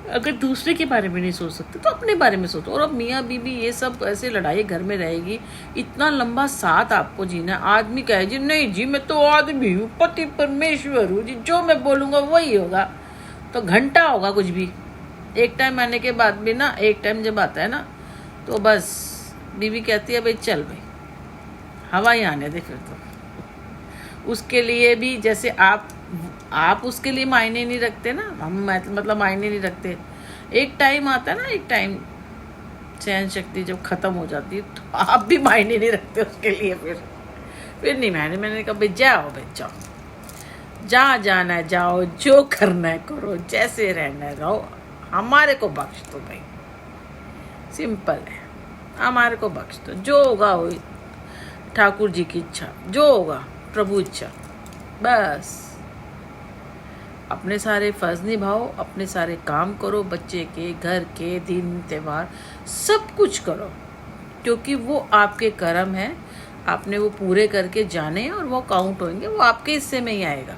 अगर दूसरे के बारे में नहीं सोच सकते तो अपने बारे में सोचो। और अब मियाँ बीवी ये सब ऐसे लड़ाई घर में रहेगी, इतना लंबा साथ आपको जीना। आदमी कहे जी नहीं जी मैं तो आदमी हूँ, पति परमेश्वर हूँ जी, जो मैं बोलूँगा वही होगा, तो घंटा होगा कुछ भी। एक टाइम आने के बाद भी ना, एक टाइम जब आता है ना तो बस बीवी कहती है भाई चल भाई हवा ही आने दे। फिर तो उसके लिए भी जैसे आप उसके लिए मायने नहीं रखते ना, हम मतलब मायने नहीं रखते। एक टाइम आता है ना, एक टाइम सहन शक्ति जब खत्म हो जाती है तो आप भी मायने नहीं रखते उसके लिए। फिर नहीं मैंने कहा भाई जाओ भाई जाओ, जहाँ जाना है जाओ, जो करना है करो, जैसे रहना है रहो, हमारे को बख्श दो भाई। सिंपल है, हमारे को बख्श दो, जो होगा वो ठाकुर जी की इच्छा, जो होगा प्रभु इच्छा। बस अपने सारे फर्ज निभाओ, अपने सारे काम करो, बच्चे के, घर के, दिन त्यौहार सब कुछ करो, क्योंकि वो आपके कर्म है, आपने वो पूरे करके जाने हैं और वो काउंट होंगे, वो आपके हिस्से में ही आएगा,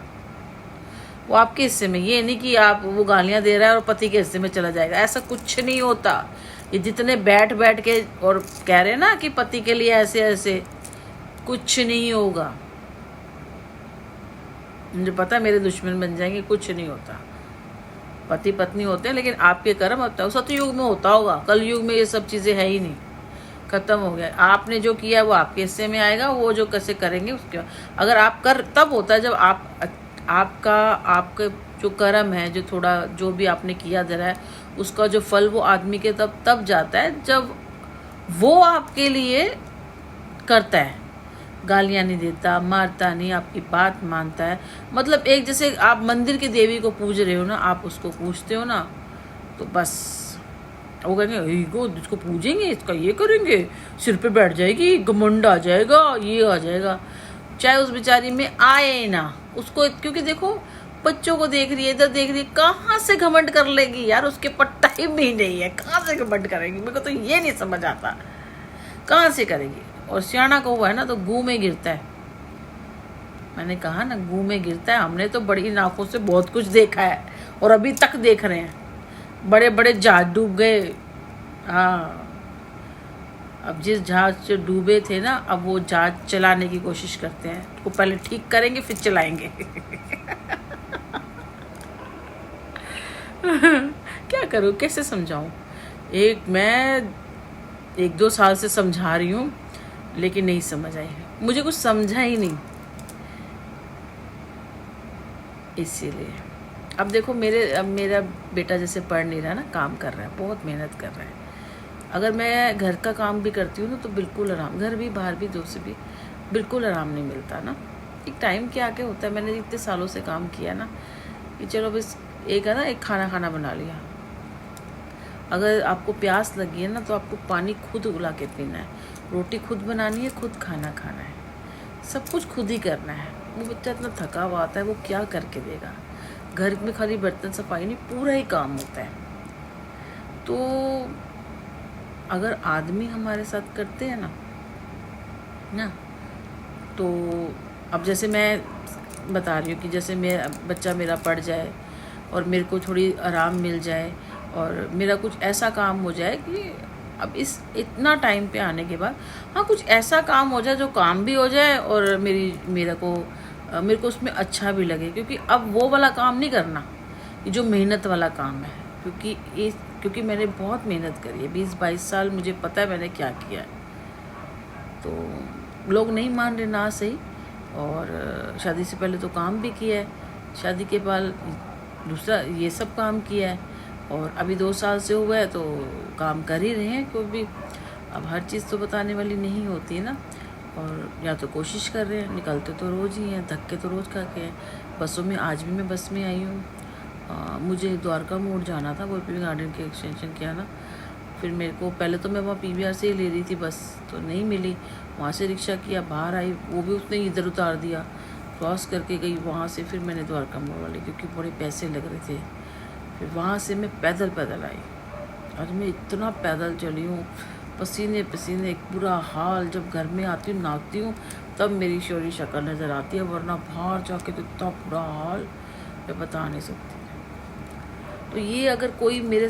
वो आपके हिस्से में। ये नहीं कि आप वो गालियां दे रहा है और पति के हिस्से में चला जाएगा, ऐसा कुछ नहीं होता। ये जितने बैठ के और कह रहे हैं ना कि पति के लिए ऐसे ऐसे, कुछ नहीं होगा। मुझे पता है मेरे दुश्मन बन जाएंगे, कुछ नहीं होता। पति पत्नी होते हैं लेकिन आपके कर्म होता है। सतयुग में होता होगा, कल युग में ये सब चीज़ें है ही नहीं, खत्म हो गया। आपने जो किया वो आपके हिस्से में आएगा, वो जो कैसे करेंगे उसके। अगर आप कर, तब होता है जब आपका जो कर्म है, जो थोड़ा जो भी आपने किया जरा है, उसका जो फल वो आदमी के तब जाता है जब वो आपके लिए करता है, गालियां नहीं देता, मारता नहीं, आपकी बात मानता है। मतलब एक जैसे आप मंदिर की देवी को पूज रहे हो ना, आप उसको पूछते हो ना, तो बस वो कहेंगे को इसको पूजेंगे, इसका ये करेंगे, सिर पे बैठ जाएगी, घमंड आ जाएगा, ये आ जाएगा। चाहे उस बेचारी में आए ना उसको, क्योंकि देखो बच्चों को देख रही है, इधर देख रही है, कहाँ से घमंड कर लेगी यार, उसके पट्टा ही भी नहीं है, कहाँ से घमंड करेगी। मेरे को तो ये नहीं समझ आता कहाँ से करेगी। और सियाना को हुआ है ना तो गू में गिरता है। मैंने कहा ना गू में गिरता है। हमने तो बड़ी आंखों से बहुत कुछ देखा है और अभी तक देख रहे हैं। बड़े बड़े जहाज डूब गए, हाँ। अब जिस जहाज से डूबे थे ना, अब वो जहाज चलाने की कोशिश करते हैं। तो पहले ठीक करेंगे फिर चलाएंगे। क्या करूँ, कैसे समझाऊं। मैं 1-2 साल से समझा रही हूँ लेकिन नहीं समझ आई, मुझे कुछ समझा ही नहीं। इसीलिए अब देखो मेरा बेटा जैसे पढ़ नहीं रहा ना, काम कर रहा है, बहुत मेहनत कर रहा है। अगर मैं घर का काम भी करती हूँ ना तो बिल्कुल आराम, घर भी बाहर भी दो से भी बिल्कुल आराम नहीं मिलता ना। एक टाइम के आके होता है। मैंने इतने सालों से काम किया ना कि चलो बस एक है ना, एक खाना बना लिया। अगर आपको प्यास लगी है ना तो आपको पानी खुद उला के पीना है, रोटी खुद बनानी है, खुद खाना खाना है, सब कुछ खुद ही करना है। वो बच्चा इतना थका हुआ आता है, वो क्या करके देगा। घर में खाली बर्तन सफाई नहीं, पूरा ही काम होता है। तो अगर आदमी हमारे साथ करते हैं ना तो अब जैसे मैं बता रही हूँ कि जैसे बच्चा मेरा पढ़ जाए और मेरे को थोड़ी आराम मिल जाए और मेरा कुछ ऐसा काम हो जाए कि अब इस इतना टाइम पे आने के बाद हाँ कुछ ऐसा काम हो जाए जो काम भी हो जाए और मेरे को उसमें अच्छा भी लगे। क्योंकि अब वो वाला काम नहीं करना, ये जो मेहनत वाला काम है। क्योंकि मैंने बहुत मेहनत करी है, 20-22 साल मुझे पता है मैंने क्या किया है। तो लोग नहीं मान रहे ना सही। और शादी से पहले तो काम भी किया है, शादी के बाद दूसरा ये सब काम किया है, और अभी 2 साल से हुआ है तो काम कर ही रहे हैं। क्योंकि अब हर चीज़ तो बताने वाली नहीं होती है ना। और या तो कोशिश कर रहे हैं, निकलते तो रोज़ ही हैं, धक्के तो रोज़ खा के हैं। बसों में आज भी मैं बस में आई हूँ। मुझे द्वारका मोड़ जाना था, गोपी गार्डन के एक्सटेंशन किया ना। फिर मेरे को पहले तो मैं वहाँ PVR से ही ले रही थी बस, तो नहीं मिली। वहाँ से रिक्शा किया, बाहर आई, वो भी उसने इधर उतार दिया, क्रॉस करके गई वहाँ से। फिर मैंने द्वारका मोड़ वाले, क्योंकि बड़े पैसे लग रहे थे, फिर वहाँ से मैं पैदल आई। आज मैं इतना पैदल चली हूँ, पसीने पसीने, एक बुरा हाल। जब घर में आती हूँ नहाती हूँ तब मेरी शोरी शक्ल नज़र आती है, वरना बाहर जाके तो इतना बुरा हाल मैं बता नहीं सकती। तो ये अगर कोई मेरे